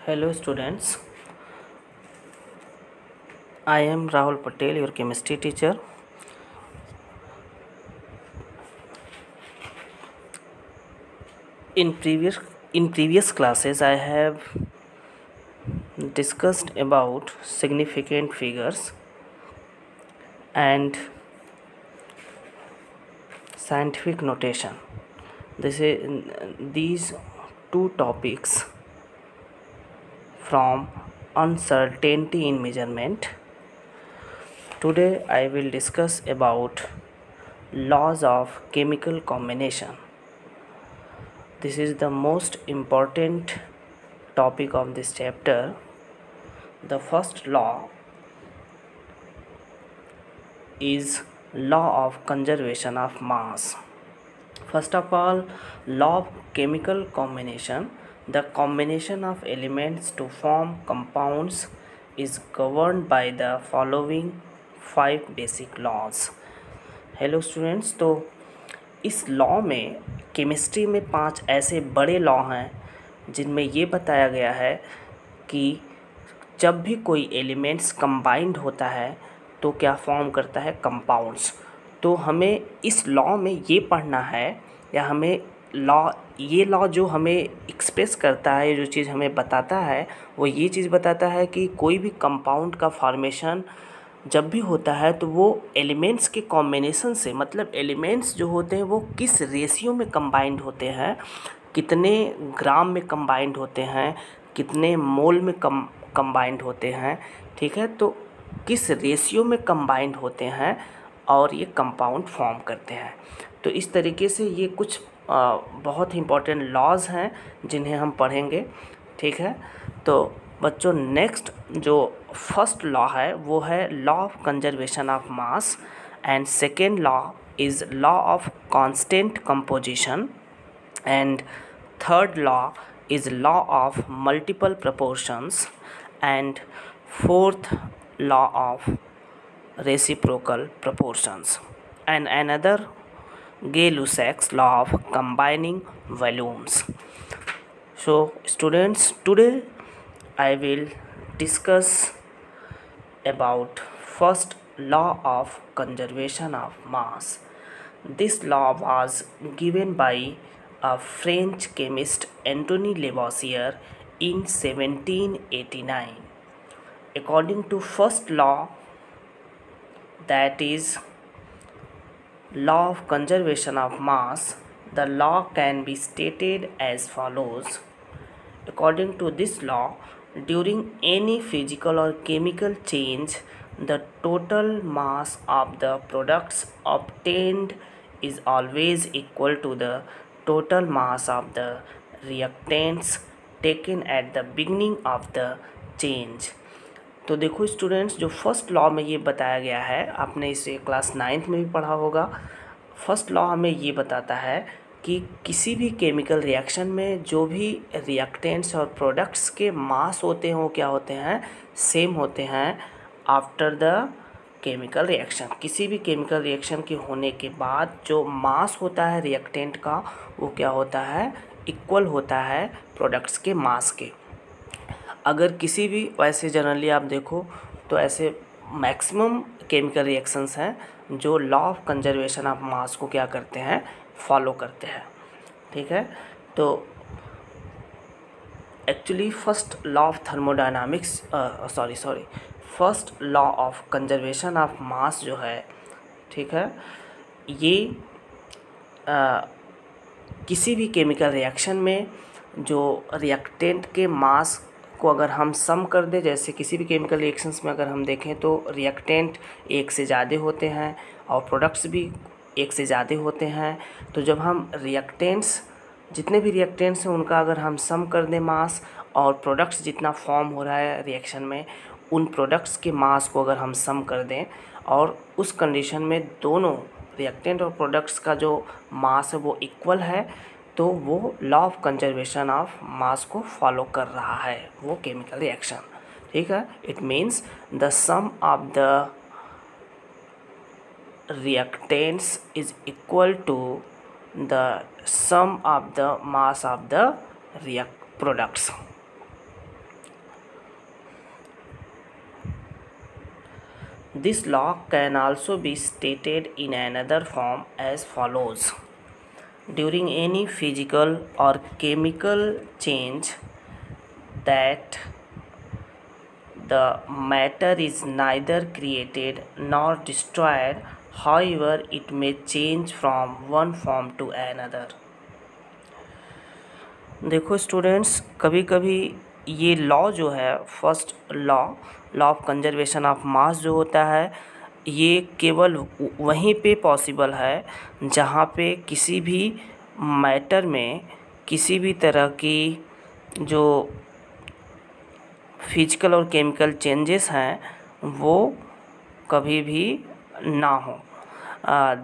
Hello students, I am Rahul Patel, your chemistry teacher. In previous classes I have discussed about significant figures and scientific notation. These two topics from uncertainty in measurement. Today I will discuss about laws of chemical combination. This is the most important topic of this chapter. The first law is law of conservation of mass. First of all, law of chemical combination. The combination of elements to form compounds is governed by the following 5 basic laws. Hello students, तो इस law में chemistry में 5 ऐसे बड़े law हैं जिनमें ये बताया गया है कि जब भी कोई एलिमेंट्स कंबाइंड होता है तो क्या फॉर्म करता है, कंपाउंड्स। तो हमें इस लॉ में ये पढ़ना है या हमें ये लॉ जो हमें एक्सप्रेस करता है, जो चीज़ हमें बताता है वो ये चीज़ बताता है कि कोई भी कंपाउंड का फॉर्मेशन जब भी होता है तो वो एलिमेंट्स के कॉम्बिनेशन से, मतलब एलिमेंट्स जो होते हैं वो किस रेशियो में कंबाइंड होते हैं, कितने ग्राम में कंबाइंड होते हैं, कितने मोल में कंबाइंड होते हैं, ठीक है। तो किस रेशियो में कंबाइंड होते हैं और ये कंपाउंड फॉर्म करते हैं। तो इस तरीके से ये कुछ बहुत ही इम्पोर्टेंट लॉज हैं जिन्हें हम पढ़ेंगे, ठीक है। तो बच्चों, नेक्स्ट जो फर्स्ट लॉ है वो है law of conservation of mass, and second law is law of constant composition, and third law is law of multiple proportions, and fourth law of reciprocal proportions, and another Gay-Lussac's law of combining volumes. So students, today I will discuss about first law of conservation of mass. This law was given by a French chemist Antoine Lavoisier in 1789. According to first law, that is law of conservation of mass, the law can be stated as follows. According to this law, during any physical or chemical change, the total mass of the products obtained is always equal to the total mass of the reactants taken at the beginning of the change. तो देखो students, जो first law में ये बताया गया है, आपने इसे क्लास 9th में भी पढ़ा होगा। फर्स्ट लॉ हमें ये बताता है कि किसी भी केमिकल रिएक्शन में जो भी रिएक्टेंट्स और प्रोडक्ट्स के मास होते हैं वो क्या होते हैं, सेम होते हैं आफ्टर द केमिकल रिएक्शन। किसी भी केमिकल रिएक्शन के होने के बाद जो मास होता है रिएक्टेंट का वो क्या होता है, इक्वल होता है प्रोडक्ट्स के मास के। अगर किसी भी, वैसे जनरली आप देखो तो ऐसे मैक्सिमम केमिकल रिएक्शंस हैं जो लॉ ऑफ कंजर्वेशन ऑफ मास को क्या करते हैं, फॉलो करते हैं, ठीक है। तो actually first law of thermodynamics first law of conservation of मास जो है, ठीक है, ये किसी भी केमिकल रिएक्शन में जो रिएक्टेंट के मास को अगर हम सम कर दें, जैसे किसी भी केमिकल रिएक्शंस में अगर हम देखें तो रिएक्टेंट एक से ज़्यादा होते हैं और प्रोडक्ट्स भी एक से ज़्यादा होते हैं। तो जब हम रिएक्टेंट्स, जितने भी रिएक्टेंट्स हैं उनका अगर हम सम कर दें मास, और प्रोडक्ट्स जितना फॉर्म हो रहा है रिएक्शन में उन प्रोडक्ट्स के मास को अगर हम सम कर दें, और उस कंडीशन में दोनों रिएक्टेंट और प्रोडक्ट्स का जो मास है वो इक्वल है, तो वो लॉ ऑफ कंजर्वेशन ऑफ मास को फॉलो कर रहा है वो केमिकल रिएक्शन, ठीक है। It means the sum of the reactants is equal to the sum of the mass of the products. This law can also be stated in another form as follows. During any physical or chemical change that the matter is neither created nor destroyed, however it may change from one form to another. देखो students, कभी कभी ये law जो है, first law of conservation of मास जो होता है, ये केवल वहीं पे पॉसिबल है जहाँ पे किसी भी मैटर में किसी भी तरह की जो फिजिकल और केमिकल चेंजेस हैं वो कभी भी ना हो.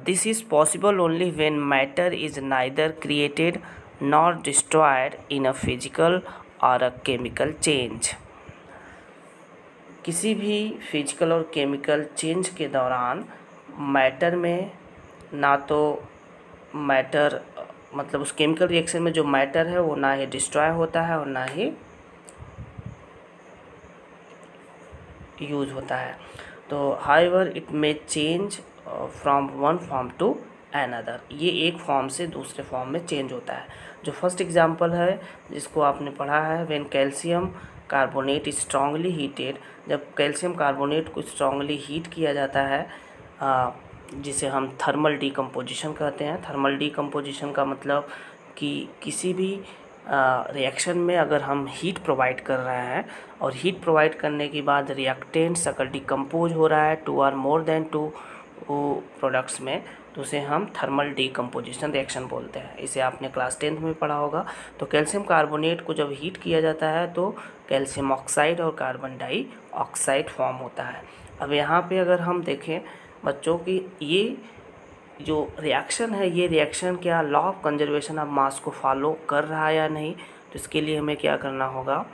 This is possible only when matter is neither created nor destroyed in a physical और अ केमिकल चेंज. किसी भी फिजिकल और केमिकल चेंज के दौरान मैटर में ना तो मैटर मतलब उस केमिकल रिएक्शन में जो मैटर है वो ना ही डिस्ट्रॉय होता है और ना ही यूज होता है. तो however it may change from one form to another. ये एक फॉर्म से दूसरे फॉर्म में चेंज होता है. जो फर्स्ट एग्जांपल है जिसको आपने पढ़ा है, when calcium carbonate strongly heated, जब कैल्शियम कार्बोनेट को स्ट्रांगली हीट किया जाता है, जिसे हम थर्मल डीकम्पोजिशन कहते हैं. थर्मल डीकम्पोजिशन का मतलब कि किसी भी रिएक्शन में अगर हम हीट प्रोवाइड कर रहे हैं और हीट प्रोवाइड करने के बाद रिएक्टेंट्स अगर डिकम्पोज हो रहा है 2 और मोर देन 2 प्रोडक्ट्स में, तो उसे हम थर्मल डीकम्पोजिशन रिएक्शन बोलते हैं. इसे आपने क्लास 10th में पढ़ा होगा. तो कैल्शियम कार्बोनेट को जब हीट किया जाता है तो कैल्शियम ऑक्साइड और कार्बन डाइऑक्साइड फॉर्म होता है. अब यहाँ पे अगर हम देखें बच्चों की ये जो रिएक्शन है, ये रिएक्शन क्या लॉ ऑफ कंजर्वेशन ऑफ मास को फॉलो कर रहा है या नहीं, तो इसके लिए हमें क्या करना होगा,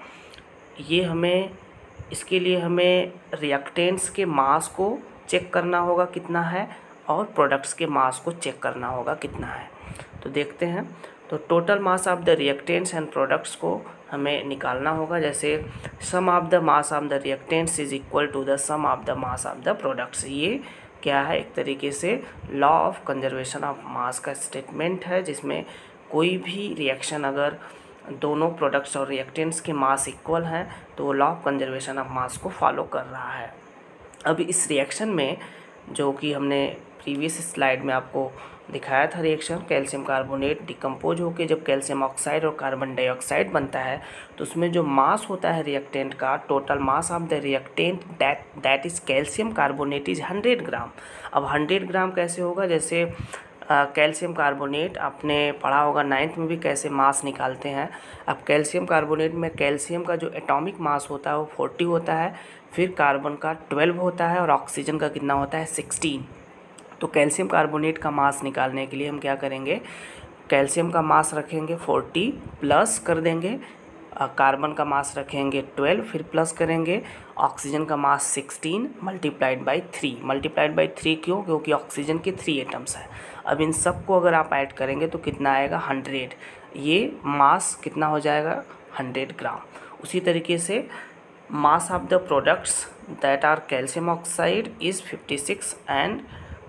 इसके लिए हमें रिएक्टेंट्स के मास को चेक करना होगा कितना है और प्रोडक्ट्स के मास को चेक करना होगा कितना है. तो देखते हैं. तो total mass of the reactants and products को हमें निकालना होगा. जैसे sum of the mass of the reactants is equal to the sum of the mass of the products. ये क्या है, एक तरीके से law of conservation of mass का स्टेटमेंट है, जिसमें कोई भी रिएक्शन अगर दोनों प्रोडक्ट्स और रिएक्टेंट्स के मास इक्वल हैं तो लॉ ऑफ कंजर्वेशन ऑफ मास को फॉलो कर रहा है. अब इस रिएक्शन में जो कि हमने प्रीवियस स्लाइड में आपको दिखाया था रिएक्शन, कैल्शियम कार्बोनेट डिकम्पोज होकर जब कैल्शियम ऑक्साइड और कार्बन डाइऑक्साइड बनता है तो उसमें जो मास होता है रिएक्टेंट का, total mass of the reactant that is calcium carbonate is 100 ग्राम. अब 100 ग्राम कैसे होगा, जैसे कैल्शियम कार्बोनेट आपने पढ़ा होगा 9th में भी कैसे मास निकालते हैं. अब कैल्शियम कार्बोनेट में कैल्शियम का जो एटॉमिक मास होता है वो 40 होता है, फिर कार्बन का 12 होता है और ऑक्सीजन का कितना होता है 16. तो कैल्शियम कार्बोनेट का मास निकालने के लिए हम क्या करेंगे, कैल्शियम का मास रखेंगे 40 प्लस कर देंगे, कार्बन का मास रखेंगे 12 फिर प्लस करेंगे, ऑक्सीजन का मास 16 मल्टीप्लाइड बाई 3 क्यों, क्योंकि ऑक्सीजन के 3 एटम्स हैं. अब इन सब को अगर आप ऐड करेंगे तो कितना आएगा 100. ये मास कितना हो जाएगा 100 ग्राम. उसी तरीके से mass of the products that are calcium oxide is 56 and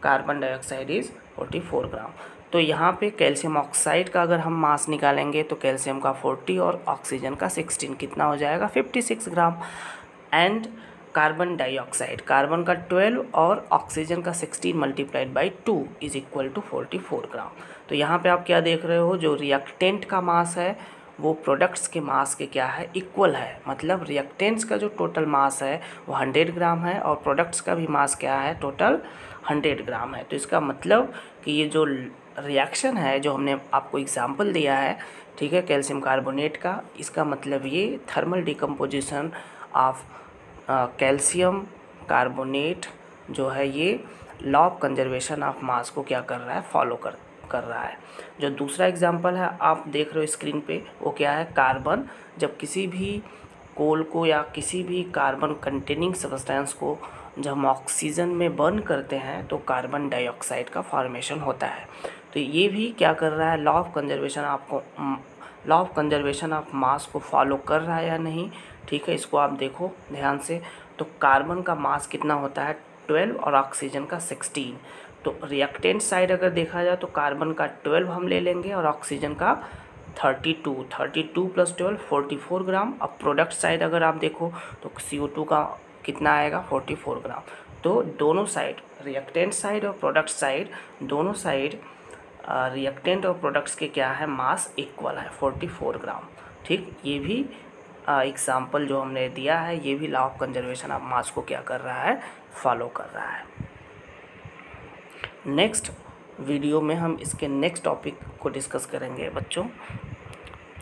carbon dioxide is 44 gram. तो यहाँ पे कैल्शियम ऑक्साइड का अगर हम मास निकालेंगे तो कैल्शियम का 40 और ऑक्सीजन का 16 कितना हो जाएगा 56 gram. And carbon dioxide, carbon का 12 और ऑक्सीजन का 16 multiplied by 2 is equal to 44 gram. तो यहाँ पे आप क्या देख रहे हो, जो रिएक्टेंट का मास है वो प्रोडक्ट्स के मास के क्या है इक्वल है. मतलब रिएक्टेंट्स का जो टोटल मास है वो 100 ग्राम है और प्रोडक्ट्स का भी मास क्या है टोटल 100 ग्राम है. तो इसका मतलब कि ये जो रिएक्शन है जो हमने आपको एग्जांपल दिया है, ठीक है, कैल्शियम कार्बोनेट का, इसका मतलब ये thermal decomposition of calcium carbonate जो है ये लॉ ऑफ कंजर्वेशन ऑफ मास को क्या कर रहा है, फॉलो कर रहा है. जो दूसरा एग्जांपल है आप देख रहे हो स्क्रीन पे, वो क्या है, कार्बन. जब किसी भी कोल को या किसी भी कार्बन कंटेनिंग सब्सटेंस को जब हम ऑक्सीजन में बर्न करते हैं तो कार्बन डाइऑक्साइड का फॉर्मेशन होता है. तो ये भी क्या कर रहा है, लॉ ऑफ कंजर्वेशन ऑफ मास को फॉलो कर रहा है या नहीं, ठीक है. इसको आप देखो ध्यान से. तो कार्बन का मास कितना होता है 12 और ऑक्सीजन का 16। तो रिएक्टेंट साइड अगर देखा जाए तो कार्बन का 12 हम ले लेंगे और ऑक्सीजन का 32 प्लस 12 44 ग्राम। अब प्रोडक्ट साइड अगर आप देखो तो CO2 का कितना आएगा 44 ग्राम। तो दोनों साइड रिएक्टेंट साइड और प्रोडक्ट साइड दोनों साइड रिएक्टेंट और प्रोडक्ट्स के क्या है मास इक्वल है 44 ग्राम। ठीक, ये भी एग्जाम्पल जो हमने दिया है ये भी लॉ ऑफ कंजर्वेशन ऑफ मास को क्या कर रहा है फॉलो कर रहा है। नेक्स्ट वीडियो में हम इसके नेक्स्ट टॉपिक को डिस्कस करेंगे बच्चों।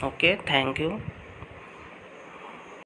Okay, thank you.